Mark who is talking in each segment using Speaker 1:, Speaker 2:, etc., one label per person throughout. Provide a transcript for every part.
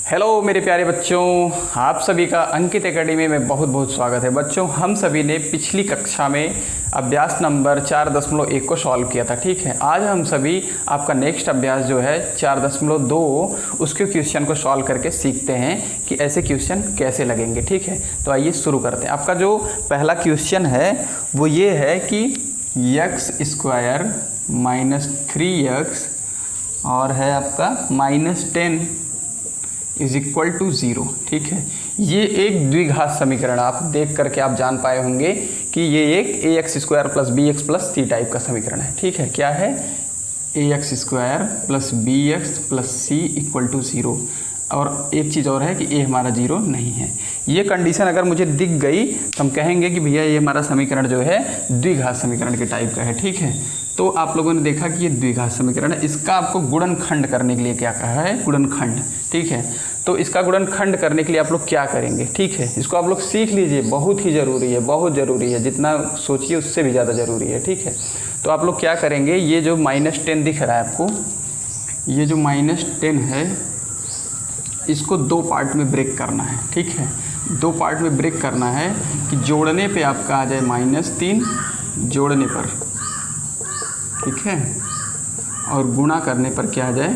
Speaker 1: Hello मेरे प्यारे बच्चों, आप सभी का अंकित एकेडमी में बहुत बहुत स्वागत है। बच्चों, हम सभी ने पिछली कक्षा में अभ्यास नंबर 4.1 को सॉल्व किया था। ठीक है, आज हम सभी आपका नेक्स्ट अभ्यास जो है 4.2 उसके क्वेश्चन को सॉल्व करके सीखते हैं कि ऐसे क्वेश्चन कैसे लगेंगे। ठीक है, तो आइए शुरू करते हैं। आपका जो पहला क्वेश्चन है वो ये है कि x² - 3x और है आपका -10 = 0। ठीक है, ये एक द्विघात समीकरण आप देख करके आप जान पाए होंगे कि ये एक ax² + bx + c टाइप का समीकरण है। ठीक है, क्या है? ax² + bx + c = 0। और एक चीज़ और है कि a हमारा 0 नहीं है। ये कंडीशन अगर मुझे दिख गई तो हम कहेंगे कि भैया ये हमारा समीकरण जो है द्विघात समीकरण के टाइप का है। ठीक है, तो आप लोगों ने देखा कि ये द्विघात समीकरण है। इसका आपको गुणनखंड करने के लिए क्या कहा है? गुणनखंड। ठीक है, तो इसका गुणनखंड करने के लिए आप लोग क्या करेंगे? ठीक है, इसको आप लोग सीख लीजिए, बहुत ही ज़रूरी है, बहुत ज़रूरी है, जितना सोचिए उससे भी ज़्यादा ज़रूरी है। ठीक है, तो आप लोग क्या करेंगे, ये जो -10 दिख रहा है आपको, ये जो -10 है इसको दो पार्ट में ब्रेक करना है। ठीक है, दो पार्ट में ब्रेक करना है कि जोड़ने पे आपका आ जाए -3 जोड़ने पर, ठीक है, और गुणा करने पर क्या आ जाए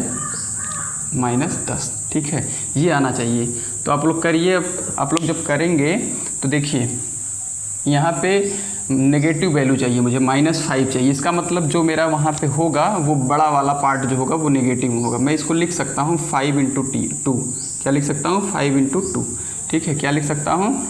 Speaker 1: -10। ठीक है, ये आना चाहिए। तो आप लोग करिए। आप लोग जब करेंगे तो देखिए यहाँ पे नेगेटिव वैल्यू चाहिए मुझे, -5 चाहिए। इसका मतलब जो मेरा वहाँ पे होगा वो बड़ा वाला पार्ट जो होगा वो नेगेटिव होगा। मैं इसको लिख सकता हूँ 5 × 2। क्या लिख सकता हूँ? 5 × 2। ठीक है, क्या लिख सकता हूँ?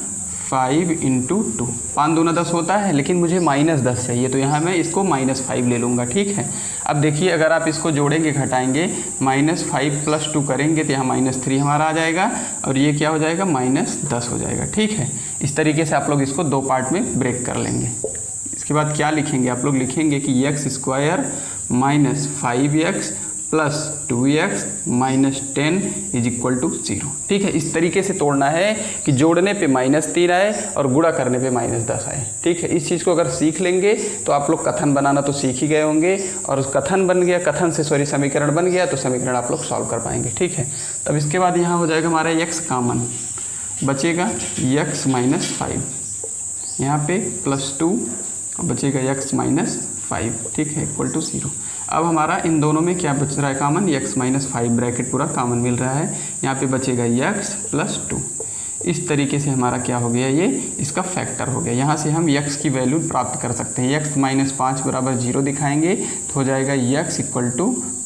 Speaker 1: 5 × 2। 5 दूना 10 होता है, लेकिन मुझे -10 चाहिए, तो यहाँ मैं इसको -5 ले लूँगा। ठीक है, अब देखिए अगर आप इसको जोड़ेंगे घटाएंगे, -5 + 2 करेंगे तो यहाँ -3 हमारा आ जाएगा और ये क्या हो जाएगा? -10 हो जाएगा। ठीक है, इस तरीके से आप लोग इसको दो पार्ट में ब्रेक कर लेंगे। इसके बाद क्या लिखेंगे? आप लोग लिखेंगे कि x² - 5x + 2x - 10 = 0। ठीक है, इस तरीके से तोड़ना है कि जोड़ने पे -3 आए और गुणा करने पे -10 आए। ठीक है, इस चीज़ को अगर सीख लेंगे तो आप लोग कथन बनाना तो सीख ही गए होंगे, और उस कथन बन गया, कथन से समीकरण बन गया तो समीकरण आप लोग सॉल्व कर पाएंगे। ठीक है, तब इसके बाद यहाँ हो जाएगा हमारा x कॉमन, बचेगा x - 5, यहाँ पे +2 बचेगा x - 5। ठीक है, = 0। अब हमारा इन दोनों में क्या बच रहा है कॉमन? x - 5 ब्रैकेट पूरा कॉमन मिल रहा है। यहाँ पे बचेगा x + 2। इस तरीके से हमारा क्या हो गया? ये इसका फैक्टर हो गया। यहाँ से हम x की वैल्यू प्राप्त कर सकते हैं। x - 5 = 0 दिखाएंगे तो हो जाएगा x =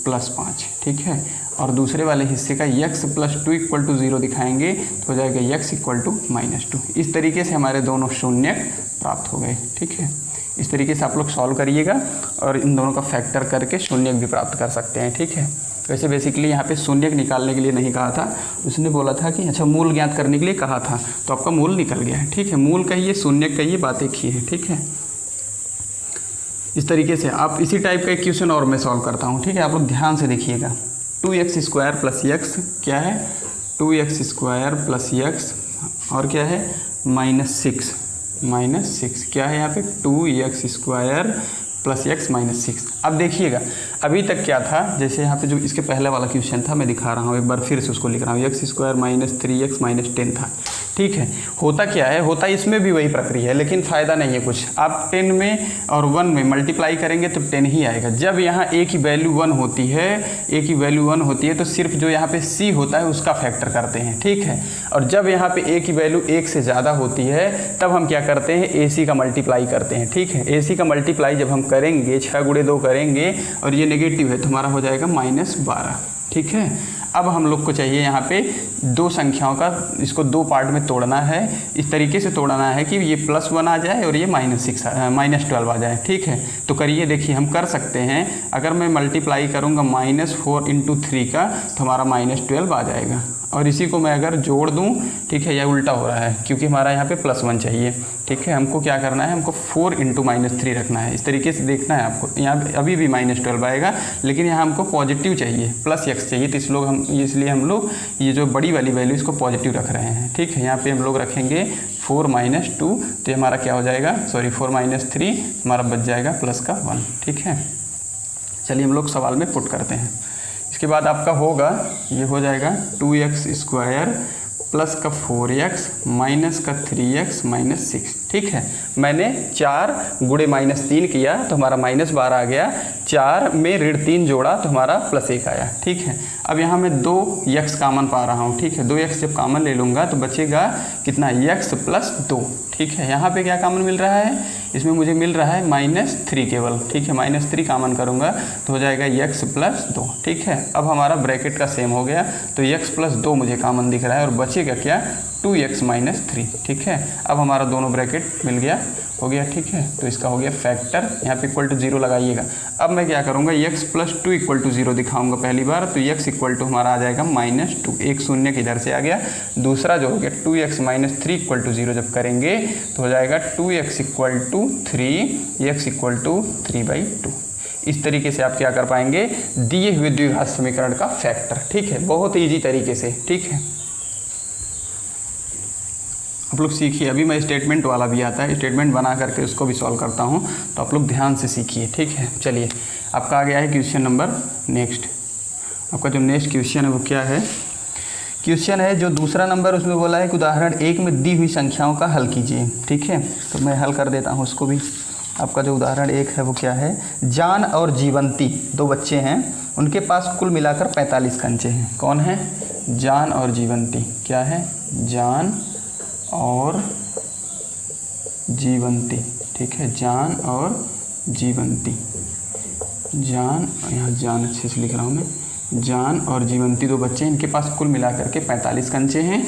Speaker 1: +5। ठीक है, और दूसरे वाले हिस्से का x + 2 = 0 दिखाएंगे तो हो जाएगा x = -2। इस तरीके से हमारे दोनों शून्य प्राप्त हो गए। ठीक है, इस तरीके से आप लोग सॉल्व करिएगा और इन दोनों का फैक्टर करके शून्य भी प्राप्त कर सकते हैं। ठीक है, वैसे बेसिकली यहाँ पे शून्य निकालने के लिए नहीं कहा था, उसने बोला था कि अच्छा मूल ज्ञात करने के लिए कहा था, तो आपका मूल निकल गया है। ठीक है, मूल कहिए, शून्य कहिए, बात एक ही है। ठीक है, इस तरीके से आप इसी टाइप का एक क्वेश्चन और मैं सॉल्व करता हूँ। ठीक है, आप लोग ध्यान से देखिएगा। 2x² + x क्या है? 2x² + x और क्या है? -6 क्या है यहाँ पे? 2x² + x - 6। अब देखिएगा अभी तक क्या था, जैसे यहाँ पे जो इसके पहले वाला क्वेश्चन था मैं दिखा रहा हूँ, एक बार फिर से उसको लिख रहा हूँ। x² - 3x - 10 था। ठीक है, होता क्या है? होता इसमें भी वही प्रक्रिया है, लेकिन फ़ायदा नहीं है कुछ। आप 10 में और 1 में मल्टीप्लाई करेंगे तो 10 ही आएगा। जब यहाँ a की वैल्यू 1 होती है, a की वैल्यू 1 होती है तो सिर्फ जो यहाँ पे c होता है उसका फैक्टर करते हैं। ठीक है, और जब यहाँ पे a की वैल्यू 1 से ज़्यादा होती है तब हम क्या करते हैं? ac का मल्टीप्लाई करते हैं। ठीक है, ac का मल्टीप्लाई जब हम करेंगे 6 × 2 करेंगे और ये नेगेटिव है तो हमारा हो जाएगा -12। ठीक है, अब हम लोग को चाहिए यहाँ पे दो संख्याओं का, इसको दो पार्ट में तोड़ना है। इस तरीके से तोड़ना है कि ये +1 आ जाए और ये -12 आ जाए। ठीक है, तो करिए, देखिए हम कर सकते हैं। अगर मैं मल्टीप्लाई करूँगा -4 × 3 का तो हमारा -12 आ जाएगा, और इसी को मैं अगर जोड़ दूँ, ठीक है, यह उल्टा हो रहा है क्योंकि हमारा यहाँ पे +1 चाहिए। ठीक है, हमको क्या करना है? हमको 4 × -3 रखना है। इस तरीके से देखना है आपको। यहाँ अभी भी -12 आएगा, लेकिन यहाँ हमको पॉजिटिव चाहिए, +x चाहिए, तो इसलिए हम लोग ये जो बड़ी वाली वैल्यू इसको पॉजिटिव रख रहे हैं। ठीक है, यहाँ पे हम लोग रखेंगे 4 - 2, तो हमारा क्या हो जाएगा? 4 - 3 हमारा बच जाएगा +1। ठीक है, चलिए हम लोग सवाल में पुट करते हैं। इसके बाद आपका होगा, ये हो जाएगा 2x² प्लस का 4x माइनस का 3x माइनस 6। ठीक है, मैंने 4 गुणे -3 किया तो हमारा -12 आ गया, 4 में -3 जोड़ा तो हमारा +1 आया। ठीक है, अब यहाँ मैं 2x कामन पा रहा हूँ। ठीक है, 2x जब कामन ले लूँगा तो बचेगा कितना, x + 2। ठीक है, यहाँ पे क्या कामन मिल रहा है, इसमें मुझे मिल रहा है -3 केवल। ठीक है, -3 कामन करूँगा तो हो जाएगा x + 2। ठीक है, अब हमारा ब्रैकेट का सेम हो गया तो x + 2 मुझे कामन दिख रहा है और बचेगा क्या, 2x - 3। ठीक है, अब हमारा दोनों ब्रैकेट मिल गया, हो गया। ठीक है, तो इसका हो गया फैक्टर, यहाँ पे =0 लगाइएगा। अब मैं क्या करूँगा, x + 2 = 0 दिखाऊंगा पहली बार, तो x = हमारा आ जाएगा -2, एक शून्य किधर से आ गया, दूसरा जो हो गया 2x - 3 = 0 जब करेंगे तो हो जाएगा 2x = 3, x = 3/2। इस तरीके से आप क्या कर पाएंगे, दिए हुए द्विघात समीकरण का फैक्टर। ठीक है, बहुत ईजी तरीके से। ठीक है, आप लोग सीखिए। अभी मैं स्टेटमेंट वाला भी आता है, स्टेटमेंट बना करके उसको भी सॉल्व करता हूँ, तो आप लोग ध्यान से सीखिए। ठीक है, चलिए आपका आ गया है क्वेश्चन नंबर नेक्स्ट। आपका जो नेक्स्ट क्वेश्चन है वो क्या है, क्वेश्चन है जो दूसरा नंबर, उसमें बोला है कि उदाहरण 1 में दी हुई संख्याओं का हल कीजिए। ठीक है, तो मैं हल कर देता हूँ उसको भी। आपका जो उदाहरण 1 है वो क्या है, जान और जीवंती 2 बच्चे हैं, उनके पास कुल मिलाकर 45 कंचे हैं। कौन है, जान और जीवंती। क्या है, जान और जीवंती। ठीक है, जान और जीवंती, जान, यहाँ जान अच्छे से लिख रहा हूँ मैं, जान और जीवंती 2 बच्चे हैं, इनके पास कुल मिलाकर के 45 कंचे हैं।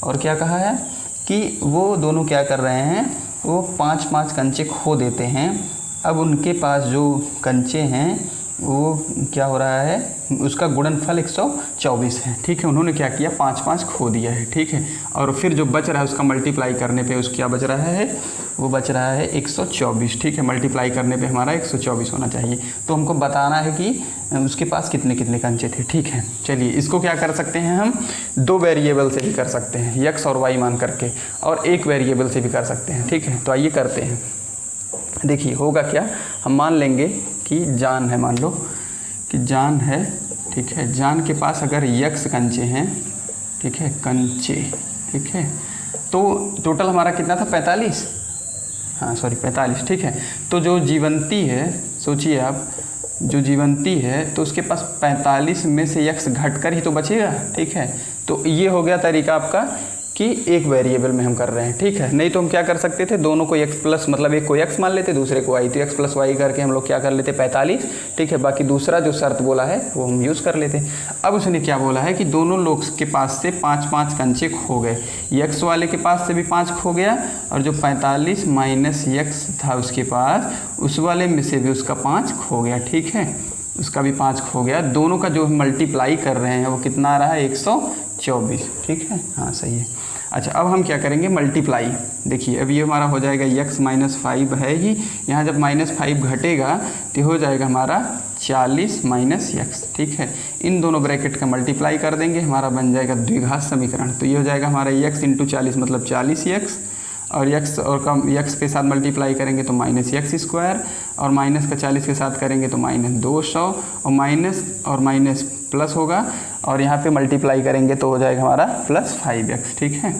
Speaker 1: और क्या कहा है कि वो दोनों क्या कर रहे हैं, वो 5-5 कंचे खो देते हैं। अब उनके पास जो कंचे हैं वो क्या हो रहा है, उसका गुणनफल 124 है। ठीक है, उन्होंने क्या किया, 5-5 खो दिया है। ठीक है, और फिर जो बच रहा है उसका मल्टीप्लाई करने पे उस क्या बच रहा है, वो बच रहा है 124। ठीक है, मल्टीप्लाई करने पे हमारा 124 होना चाहिए। तो हमको बताना है कि उसके पास कितने कितने कंचे थे। ठीक है, चलिए इसको क्या कर सकते हैं, हम 2 वेरिएबल से भी कर सकते हैं, x और y मान करके, और 1 वेरिएबल से भी कर सकते हैं। ठीक है, तो आइए करते हैं। देखिए होगा क्या, हम मान लेंगे कि जान है, मान लो कि जान है। ठीक है, जान के पास अगर x कंचे हैं, ठीक है, कंचे, ठीक है, तो टोटल हमारा कितना था, 45, हाँ सॉरी 45। ठीक है, तो जो जीवंती है, सोचिए आप, जो जीवंती है तो उसके पास 45 में से x घटकर ही तो बचेगा। ठीक है, तो ये हो गया तरीका आपका कि एक वेरिएबल में हम कर रहे हैं। ठीक है, नहीं तो हम क्या कर सकते थे, दोनों को x प्लस, मतलब एक को x मान लेते, दूसरे को y, तो x + y करके हम लोग क्या कर लेते, 45। ठीक है, बाकी दूसरा जो शर्त बोला है वो हम यूज़ कर लेते। अब उसने क्या बोला है कि दोनों लोग के पास से 5-5 कंचे खो गए, x वाले के पास से भी 5 खो गया, और जो 45 माइनस x था उसके पास, उस वाले में से भी उसका 5 खो गया। ठीक है, उसका भी 5 खो गया। दोनों का जो मल्टीप्लाई कर रहे हैं वो कितना आ रहा है, 124। ठीक है, हाँ सही है। अच्छा, अब हम क्या करेंगे, मल्टीप्लाई। देखिए अब ये हमारा हो जाएगा x - 5 है ही, यहाँ जब -5 घटेगा तो हो जाएगा हमारा 40 माइनस x। ठीक है, इन दोनों ब्रैकेट का मल्टीप्लाई कर देंगे, हमारा बन जाएगा द्विघात समीकरण। तो ये हो जाएगा हमारा x × 40 मतलब 40x, और x और कम x के साथ मल्टीप्लाई करेंगे तो -x², और माइनस का 40 के साथ करेंगे तो -200, और माइनस और माइनस प्लस होगा, और यहाँ पे मल्टीप्लाई करेंगे तो हो जाएगा हमारा +5x। ठीक है,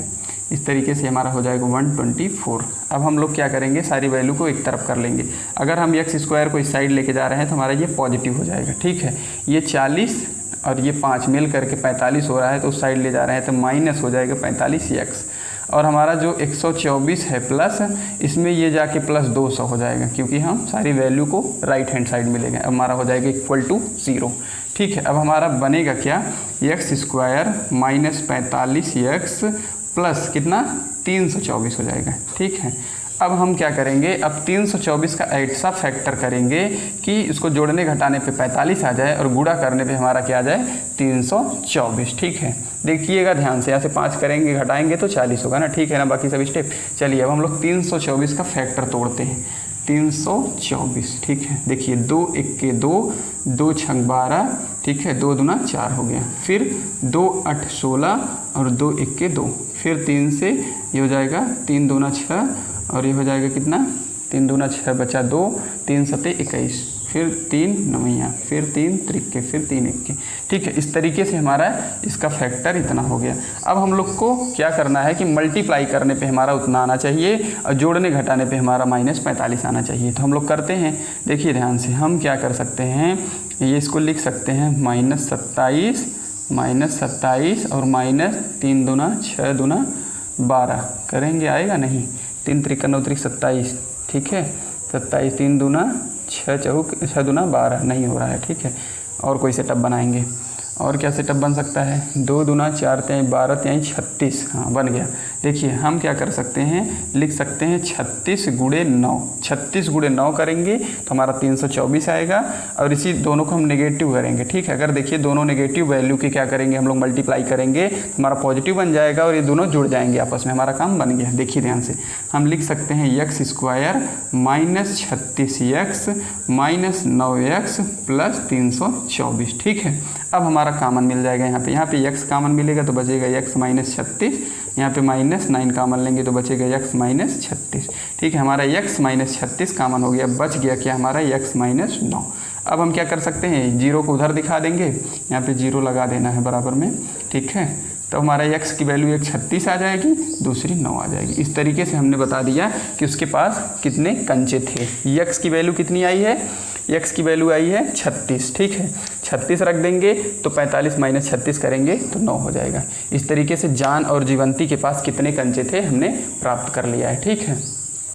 Speaker 1: इस तरीके से हमारा हो जाएगा 124। अब हम लोग क्या करेंगे, सारी वैल्यू को एक तरफ कर लेंगे। अगर हम x² को इस साइड लेके जा रहे हैं तो हमारा ये पॉजिटिव हो जाएगा। ठीक है, ये 40 और ये 5 मिल करके 45 हो रहा है, तो उस साइड ले जा रहे हैं तो माइनस हो जाएगा 45x, और हमारा जो 124 है प्लस, इसमें ये जाके +200 हो जाएगा, क्योंकि हम सारी वैल्यू को राइट हैंड साइड में ले गए। अब हमारा हो जाएगा =0। ठीक है, अब हमारा बनेगा क्या, x² - 45x प्लस कितना, 324 हो जाएगा। ठीक है, अब हम क्या करेंगे, अब 324 का ऐसा फैक्टर करेंगे कि इसको जोड़ने घटाने पे 45 आ जाए और गुणा करने पे हमारा क्या आ जाए, 324। ठीक है, देखिएगा ध्यान से, यहाँ से 5 करेंगे घटाएंगे तो 40 होगा ना। ठीक है ना, बाकी सब स्टेप। चलिए अब हम लोग 324 का फैक्टर तोड़ते हैं, 324। ठीक है, देखिए 2 × 1 = 2, 2 × 6 = 12। ठीक है, 2 दूना 4 हो गया, फिर 2 × 8 = 16, और 2 × 1 = 2, फिर 3 से ये हो जाएगा 3 दूना 6, और ये हो जाएगा कितना, 3 दूना 6 बचा 2, 3 × 7 = 21, फिर 3 नवैया, फिर 3 त्रिक्के, फिर 3 इक्के। ठीक है, इस तरीके से हमारा इसका फैक्टर इतना हो गया। अब हम लोग को क्या करना है कि मल्टीप्लाई करने पे हमारा उतना आना चाहिए और जोड़ने घटाने पे हमारा -45 आना चाहिए। तो हम लोग करते हैं, देखिए ध्यान से, हम क्या कर सकते हैं, ये इसको लिख सकते हैं -27 और -3 दूना 6 दूना 12 करेंगे, आएगा नहीं, 3 त्रिक 9 त्रिक 27, ठीक है, 27 3 दूना 6 चौक 6 दूना 12 नहीं हो रहा है। ठीक है, और कोई सेटअप बनाएंगे, और क्या सेटअप बन सकता है, 2 दूना 4 3 12 3 36, हाँ बन गया। देखिए हम क्या कर सकते हैं, लिख सकते हैं 36 गुणे 9, 36 गुणे 9 करेंगे तो हमारा 324 आएगा। और इसी दोनों को हम नेगेटिव करेंगे। ठीक है, अगर देखिए दोनों नेगेटिव वैल्यू के क्या करेंगे हम लोग, मल्टीप्लाई करेंगे, हमारा पॉजिटिव बन जाएगा और ये दोनों जुड़ जाएंगे आपस में, हमारा काम बन गया। देखिए ध्यान से, हम लिख सकते हैं x² -36x -9x + 324। ठीक है, अब हमारा कॉमन मिल जाएगा यहाँ पे x कॉमन मिलेगा तो बचेगा x -36, यहाँ पे -9 कॉमन लेंगे तो बचेगा x -36। ठीक है, हमारा x -36 कॉमन हो गया, बच गया क्या हमारा x -9। अब हम क्या कर सकते हैं, जीरो को उधर दिखा देंगे, यहाँ पे जीरो लगा देना है बराबर में। ठीक है, तो हमारा x की वैल्यू एक 36 आ जाएगी, दूसरी 9 आ जाएगी। इस तरीके से हमने बता दिया कि उसके पास कितने कंचे थे। x की वैल्यू कितनी आई है, x की वैल्यू आई है 36। ठीक है, 36 रख देंगे तो 45 - 36 करेंगे तो 9 हो जाएगा। इस तरीके से जान और जीवंती के पास कितने कंचे थे हमने प्राप्त कर लिया है। ठीक है।